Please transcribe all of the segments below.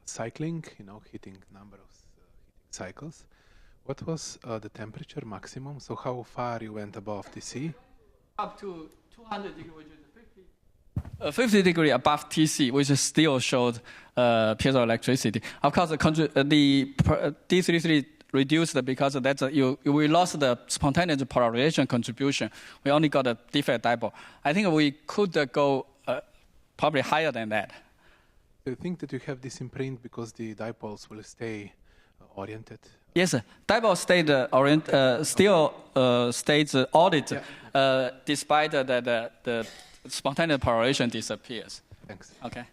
cycling, hitting number of hitting cycles. What was the temperature maximum? So how far you went above TC? Up to 200 degrees, which is 50 degree above TC, which still showed piezoelectricity. Of course, the D33 reduced because we lost the spontaneous polarization contribution. We only got a defect dipole. I think we could go probably higher than that. Do you think that you have this imprint because the dipoles will stay oriented? Yes, dipole still stays ordered, despite the spontaneous polarization disappears. Thanks. Okay.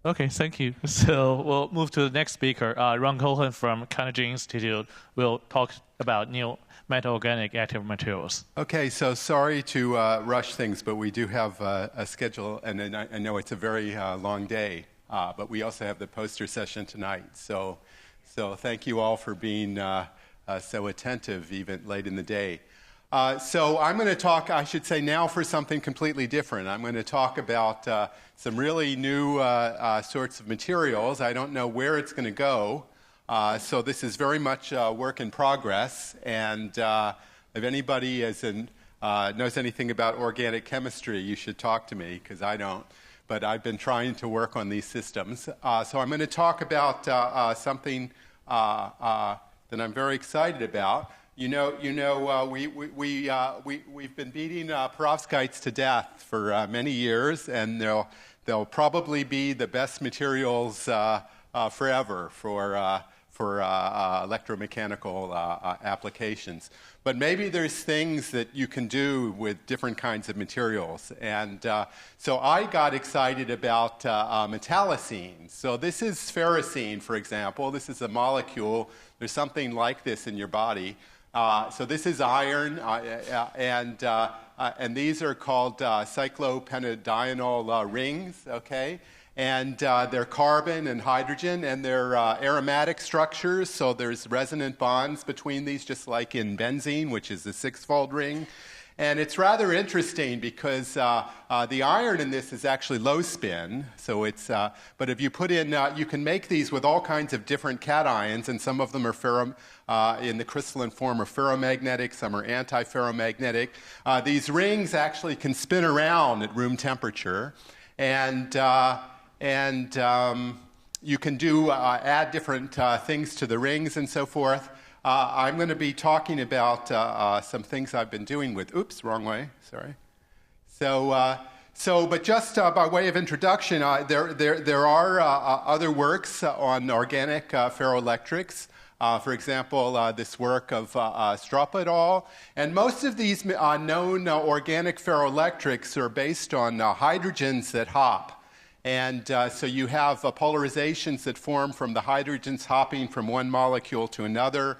Okay, thank you. So we'll move to the next speaker. R Cohen from Carnegie Institute will talk about new metal organic active materials. Okay, so sorry to rush things, but we do have a schedule, and I know it's a very long day, but we also have the poster session tonight. So thank you all for being so attentive, even late in the day. So I'm going to talk, I should say now, for something completely different. I'm going to talk about some really new sorts of materials. I don't know where it's going to go. So this is very much work in progress. And if anybody knows anything about organic chemistry, you should talk to me, because I don't. But I've been trying to work on these systems. So I'm going to talk about something that I'm very excited about. We've been beating perovskites to death for many years, and they'll probably be the best materials forever for electromechanical applications. But maybe there's things that you can do with different kinds of materials. And so I got excited about metallocene. So this is ferrocene, for example. This is a molecule. There's something like this in your body. So this is iron, and these are called cyclopentadienyl rings, okay? And they're carbon and hydrogen, and they're aromatic structures, so there's resonant bonds between these, just like in benzene, which is the six-fold ring. And it's rather interesting because the iron in this is actually low spin. So it's, but if you put in, you can make these with all kinds of different cations, and some of them are in the crystalline form are ferromagnetic, some are anti-ferromagnetic. These rings actually can spin around at room temperature, and you can add different things to the rings and so forth. I'm going to be talking about some things I've been doing with, oops, wrong way, sorry. But just by way of introduction, there are other works on organic ferroelectrics. For example, this work of Strop et al. And most of these known organic ferroelectrics are based on hydrogens that hop. And so you have polarizations that form from the hydrogens hopping from one molecule to another.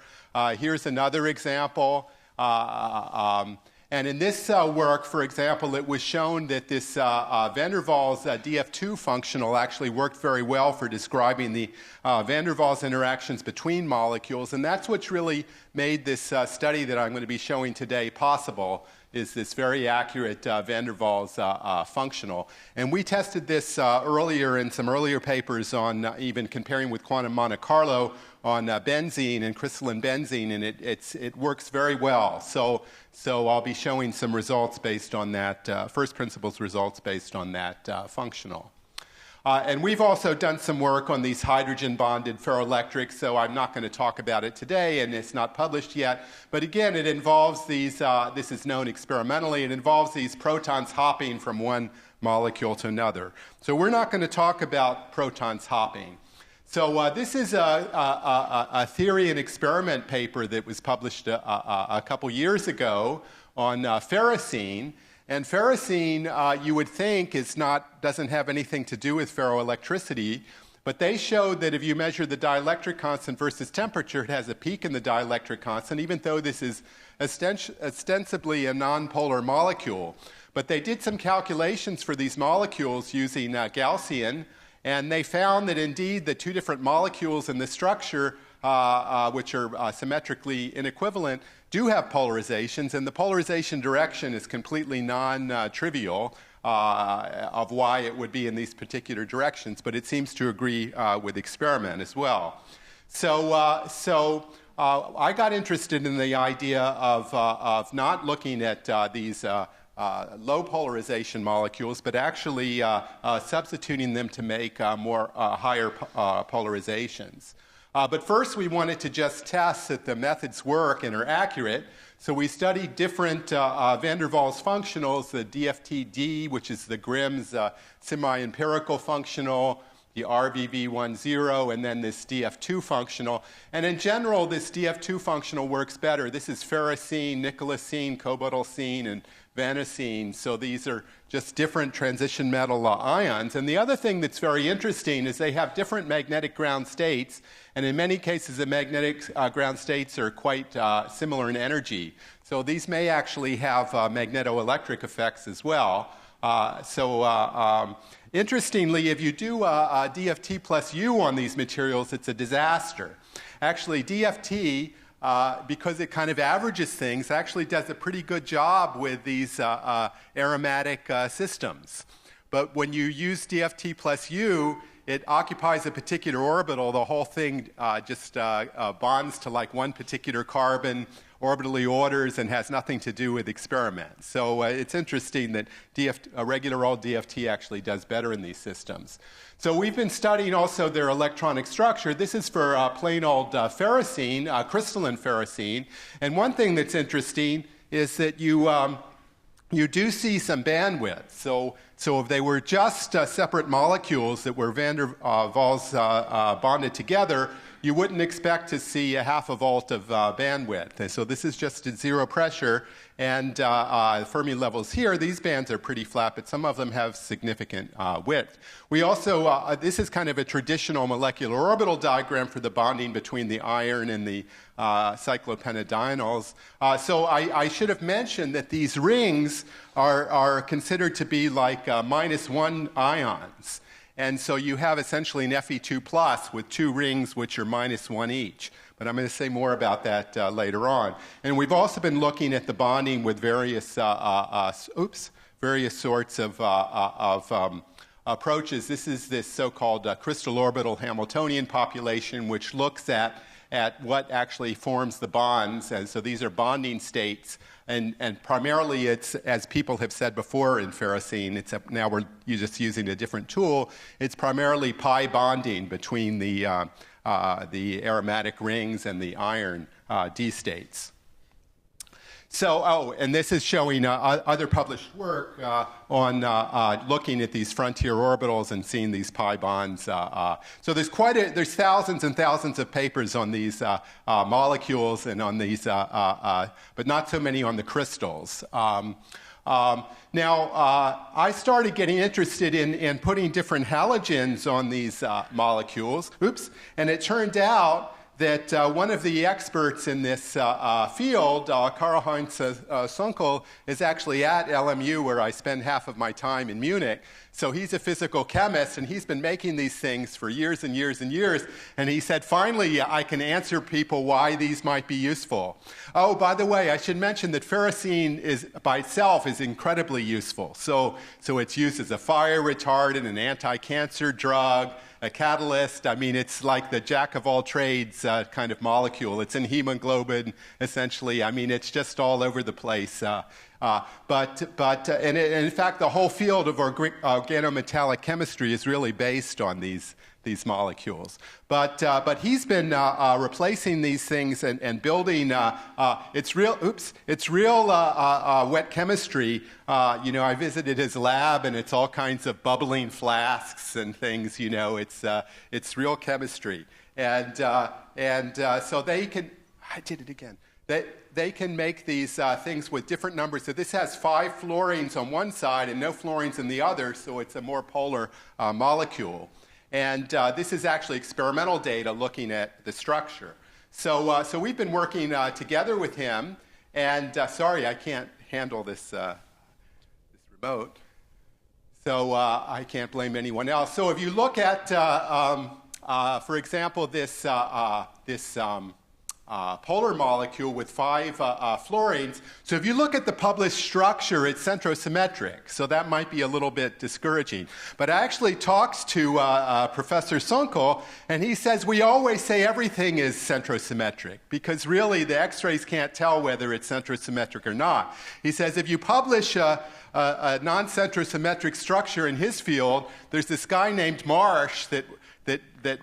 Here's another example. And in this work, for example, it was shown that this van der Waals DF2 functional actually worked very well for describing the van der Waals interactions between molecules. And that's what's really made this study that I'm going to be showing today possible, is this very accurate van der Waals functional. And we tested this earlier in some earlier papers on even comparing with quantum Monte Carlo on benzene and crystalline benzene, and it works very well. So I'll be showing some results based on that, first principles results based on that functional. And we've also done some work on these hydrogen-bonded ferroelectrics, so I'm not going to talk about it today, and it's not published yet. But again, it involves these, this is known experimentally, it involves these protons hopping from one molecule to another. So we're not going to talk about protons hopping. So this is a theory and experiment paper that was published a couple years ago on ferrocene. And ferrocene, you would think, doesn't have anything to do with ferroelectricity, but they showed that if you measure the dielectric constant versus temperature, it has a peak in the dielectric constant, even though this is ostensibly a nonpolar molecule. But they did some calculations for these molecules using Gaussian, and they found that indeed the two different molecules in the structure, which are symmetrically inequivalent, do have polarizations, and the polarization direction is completely non-trivial. of why it would be in these particular directions, but it seems to agree with experiment as well. So I got interested in the idea of not looking at these low polarization molecules, but actually substituting them to make more higher polarizations. But first, we wanted to just test that the methods work and are accurate. So we studied different van der Waals functionals, the DFT-D, which is the Grimm's semi-empirical functional, the RVV10, and then this DF2 functional. And in general, this DF2 functional works better. This is ferrocene, nicolecene, cobutylcene, and vanicene. So these are just different transition metal ions. And the other thing that's very interesting is they have different magnetic ground states. And in many cases, the magnetic ground states are quite similar in energy. So these may actually have magnetoelectric effects as well. Interestingly, if you do DFT plus U on these materials, it's a disaster. Actually, DFT, because it kind of averages things, actually does a pretty good job with these aromatic systems. But when you use DFT plus U, it occupies a particular orbital. The whole thing just bonds to like one particular carbon, orbitally orders, and has nothing to do with experiments. So it's interesting that regular old DFT actually does better in these systems. So we've been studying also their electronic structure. This is for plain old ferrocene, crystalline ferrocene. And one thing that's interesting is that you do see some bandwidth. So if they were just separate molecules that were van der Waals bonded together, you wouldn't expect to see a half a volt of bandwidth. And so this is just at zero pressure, and Fermi levels here, these bands are pretty flat, but some of them have significant width. We also, this is kind of a traditional molecular orbital diagram for the bonding between the iron and the cyclopentanediols. So I should have mentioned that these rings are considered to be like -1 ions. And so you have essentially an Fe2 plus with two rings which are -1 each. But I'm going to say more about that later on. And we've also been looking at the bonding with various sorts of approaches. This is this so-called crystal orbital Hamiltonian population, which looks at what actually forms the bonds. And so these are bonding states. And primarily it's, as people have said before in ferrocene, now we're just using a different tool, it's primarily pi bonding between the aromatic rings and the iron D states. So, and this is showing other published work on looking at these frontier orbitals and seeing these pi bonds. So there's thousands and thousands of papers on these molecules and on these, but not so many on the crystals. Now, I started getting interested in putting different halogens on these molecules. And it turned out that one of the experts in this field, Karl-Heinz Sunkel, is actually at LMU, where I spend half of my time in Munich. So he's a physical chemist, and he's been making these things for years and years and years. And he said, finally, I can answer people why these might be useful. Oh, by the way, I should mention that ferrocene by itself is incredibly useful. So it's used as a fire retardant, an anti-cancer drug, a catalyst. I mean, it's like the jack of all trades kind of molecule. It's in hemoglobin, essentially. I mean, it's just all over the place. And in fact, the whole field of organometallic chemistry is really based on these molecules. But he's been replacing these things and building. It's real wet chemistry. I visited his lab, and it's all kinds of bubbling flasks and things. It's real chemistry, and so they can. I did it again. They can make these things with different numbers. So this has 5 fluorines on one side and no fluorines in the other, so it's a more polar molecule. And this is actually experimental data looking at the structure. So we've been working together with him. And sorry, I can't handle this remote. So I can't blame anyone else. So if you look at, for example, this polar molecule with 5 fluorines. So if you look at the published structure, it's centrosymmetric. So that might be a little bit discouraging. But I actually talked to Professor Sunkel, and he says we always say everything is centrosymmetric because really the X-rays can't tell whether it's centrosymmetric or not. He says if you publish a non-centrosymmetric structure in his field, there's this guy named Marsh that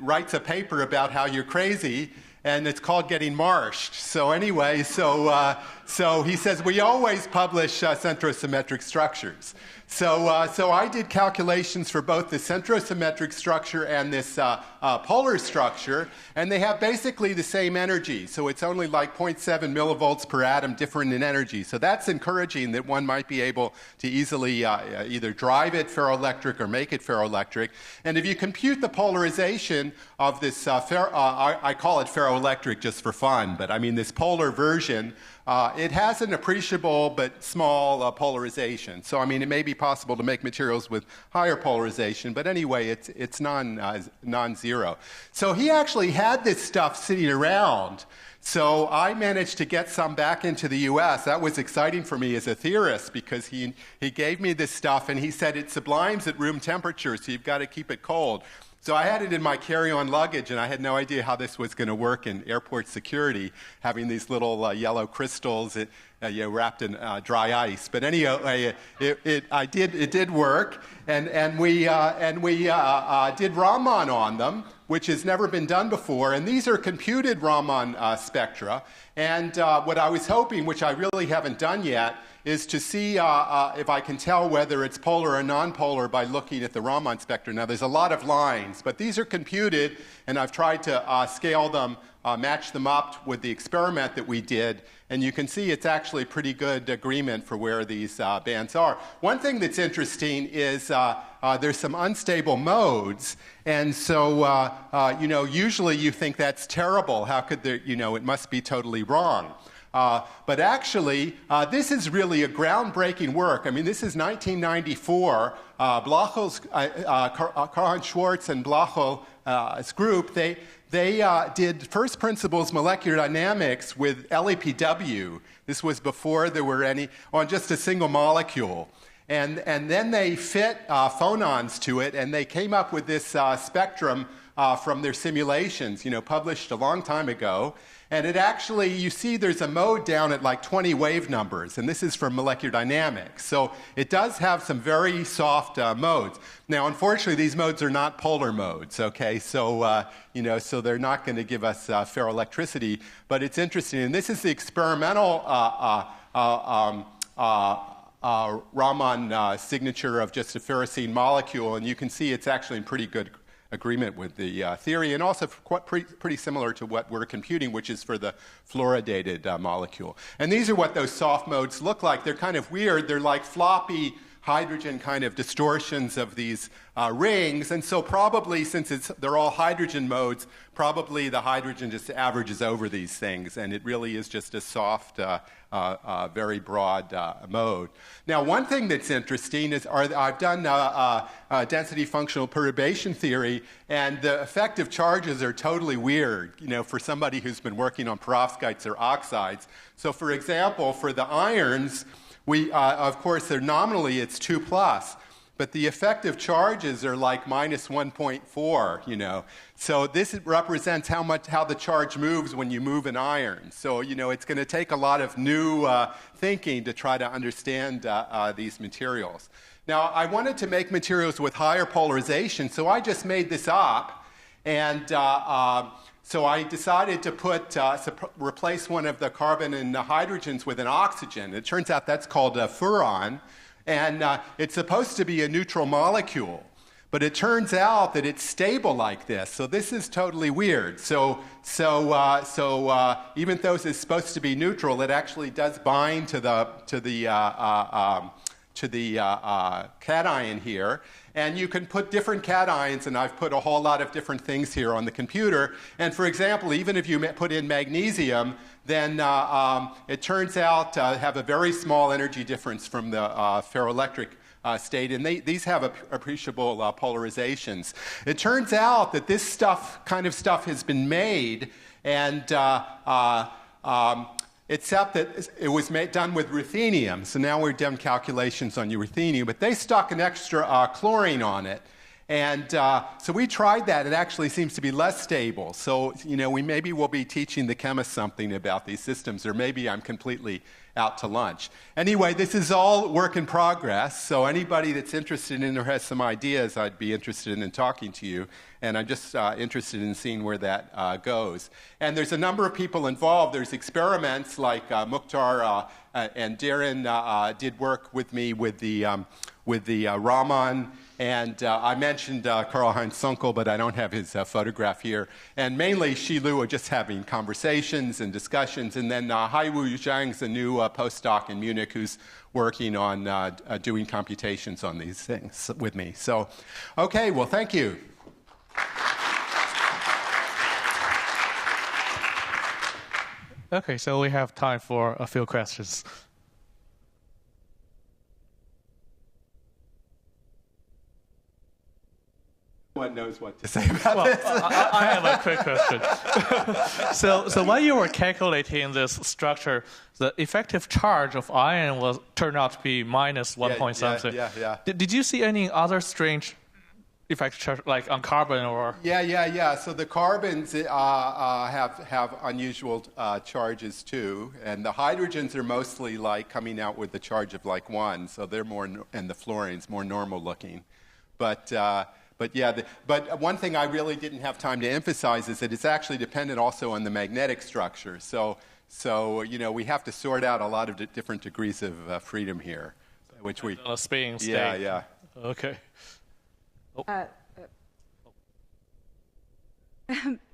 writes a paper about how you're crazy, and it's called Getting Marshed. So anyway, so he says we always publish centrosymmetric structures. So I did calculations for both the centrosymmetric structure and this polar structure, and they have basically the same energy. So it's only like 0.7 millivolts per atom different in energy. So that's encouraging that one might be able to easily either drive it ferroelectric or make it ferroelectric. And if you compute the polarization of this, I call it ferroelectric just for fun, but I mean this polar version, it has an appreciable but small polarization. So, I mean, it may be possible to make materials with higher polarization, but anyway, it's non-zero. So he actually had this stuff sitting around. So I managed to get some back into the US. That was exciting for me as a theorist because he gave me this stuff and he said it sublimes at room temperature, so you've got to keep it cold. So I had it in my carry-on luggage, and I had no idea how this was going to work in airport security, having these little yellow crystals wrapped in dry ice. But anyway, it did work, and we did Raman on them, which has never been done before. And these are computed Raman spectra. And what I was hoping, which I really haven't done yet, is to see if I can tell whether it's polar or nonpolar by looking at the Raman spectra. Now, there's a lot of lines, but these are computed, and I've tried to scale them, match them up with the experiment that we did, and you can see it's actually pretty good agreement for where these bands are. One thing that's interesting is there's some unstable modes, and so, usually you think that's terrible. How could there, it must be totally wrong. But actually, this is really a groundbreaking work. I mean, this is 1994. Blachel's, Karl Schwarz and Blachel's group, they did first principles molecular dynamics with LEPW. This was before there were any, on just a single molecule. And then they fit phonons to it, and they came up with this spectrum from their simulations, published a long time ago. And it actually, you see there's a mode down at like 20 wave numbers, and this is from molecular dynamics. So it does have some very soft modes. Now, unfortunately, these modes are not polar modes, okay? So, so they're not going to give us ferroelectricity, but it's interesting. And this is the experimental Raman signature of just a ferrocene molecule, and you can see it's actually in pretty good agreement with the theory, and also pretty similar to what we're computing, which is for the fluoridated molecule. And these are what those soft modes look like. They're kind of weird. They're like floppy hydrogen kind of distortions of these rings, and so probably, since they're all hydrogen modes, probably the hydrogen just averages over these things, and it really is just a soft, very broad mode. Now, one thing that's interesting is I've done density functional perturbation theory, and the effective charges are totally weird, for somebody who's been working on perovskites or oxides. So, for example, for the irons, of course, they're nominally it's 2+, but the effective charges are like minus 1.4, So this represents how the charge moves when you move an iron. So, it's going to take a lot of new thinking to try to understand these materials. Now, I wanted to make materials with higher polarization, so I just made this up, and so I decided to replace one of the carbon and the hydrogens with an oxygen. It turns out that's called a furan, and it's supposed to be a neutral molecule. But it turns out that it's stable like this, so this is totally weird. So even though it's supposed to be neutral, it actually does bind to the cation here. And you can put different cations, and I've put a whole lot of different things here on the computer. And for example, even if you put in magnesium, then it turns out to have a very small energy difference from the ferroelectric state, and these have appreciable polarizations. It turns out that this kind of stuff has been made, and except that it was done with ruthenium. So now we've done calculations on ruthenium, but they stuck an extra chlorine on it. And so we tried that. It actually seems to be less stable. So, maybe we'll be teaching the chemists something about these systems, or maybe I'm completely out to lunch. Anyway, this is all work in progress. So anybody that's interested in or has some ideas, I'd be interested in talking to you. And I'm just interested in seeing where that goes. And there's a number of people involved. There's experiments like Mukhtar and Darren did work with me with the Raman. And I mentioned Karl-Heinz Sunkel, but I don't have his photograph here. And mainly, Shi Lu are just having conversations and discussions. And then Haiwu Zhang's a new postdoc in Munich who's working on doing computations on these things with me. So, okay, well, thank you. Okay, so we have time for a few questions. One knows what to say about this. I have a quick question. So when you were calculating this structure, the effective charge of iron turned out to be minus 1 point something. Yeah. Did you see any other strange effective charge, like on carbon or? Yeah. So the carbons have unusual charges too, and the hydrogens are mostly like coming out with the charge of like 1, so they're more, and the fluorines more normal looking, But one thing I really didn't have time to emphasize is that it's actually dependent also on the magnetic structure. So we have to sort out a lot of different degrees of freedom here, which we. A spinning state. Yeah. Okay.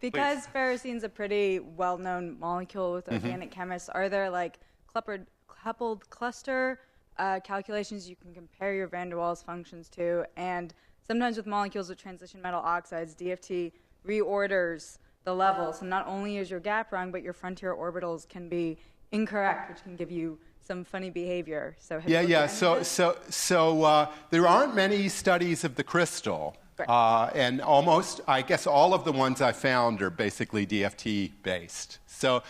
Because ferrocine's a pretty well-known molecule with organic chemists, are there like coupled cluster calculations you can compare your van der Waals functions to? And sometimes with molecules with transition metal oxides, DFT reorders the level. So not only is your gap wrong, but your frontier orbitals can be incorrect, which can give you some funny behavior. So So there aren't many studies of the crystal. Right. And almost, I guess all of the ones I found are basically DFT based. So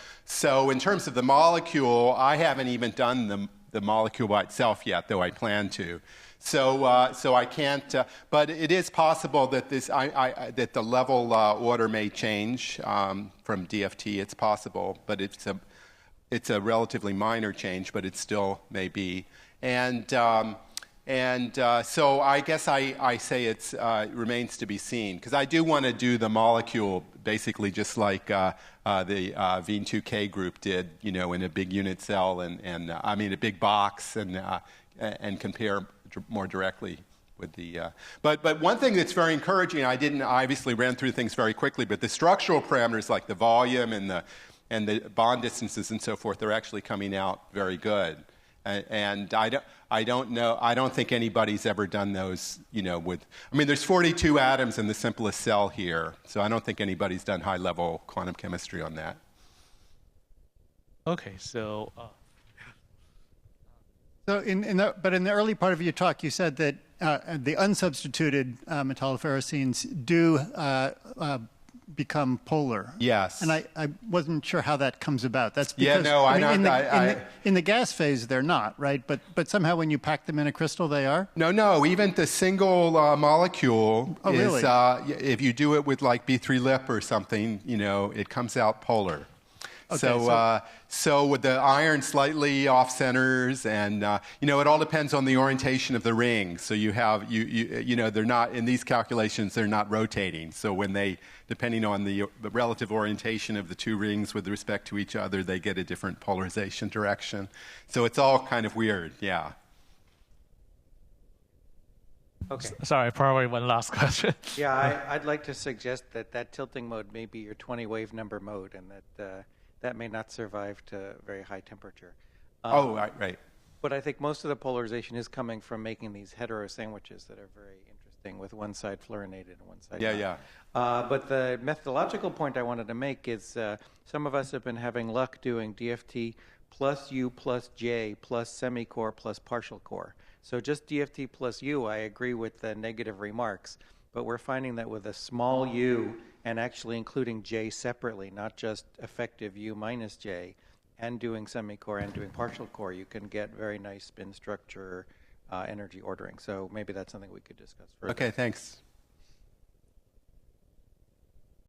in terms of the molecule, I haven't even done the molecule by itself yet, though I plan to. So I can't, but it is possible that that the level order may change from DFT. It's possible, but it's a relatively minor change, but it still may be. And so I guess I say it remains to be seen, because I do want to do the molecule basically just like the Veen2K group did, in a big unit cell and I mean a big box and compare more directly with the. But one thing that's very encouraging, I obviously ran through things very quickly, but the structural parameters like the volume and the bond distances and so forth are actually coming out very good. And I don't know. I don't think anybody's ever done those. There's 42 atoms in the simplest cell here, so I don't think anybody's done high-level quantum chemistry on that. Okay, so. So in the early part of your talk, you said that the unsubstituted metalloferrocines do become polar. Yes. And I wasn't sure how that comes about. That's because in the gas phase they're not, right? But somehow when you pack them in a crystal, they are? No. Even the single molecule is, really? If you do it with like B3 lip or something, it comes out polar. Okay, so with the iron slightly off centers, and it all depends on the orientation of the ring. So you have they're not in these calculations, they're not rotating. So when depending on the relative orientation of the two rings with respect to each other, they get a different polarization direction. So it's all kind of weird, yeah. Okay. Sorry, probably one last question. Yeah, I'd like to suggest that tilting mode may be your 20 wave number mode, and that may not survive to very high temperature. Right. But I think most of the polarization is coming from making these hetero sandwiches that are very interesting, with one side fluorinated and one side not. Yeah. But the methodological point I wanted to make is some of us have been having luck doing DFT plus U plus J plus semi-core plus partial core. So just DFT plus U, I agree with the negative remarks, but we're finding that with a small U and actually including J separately, not just effective U minus J, and doing semi-core and doing partial core, you can get very nice spin structure energy ordering. So maybe that's something we could discuss further. Okay, thanks.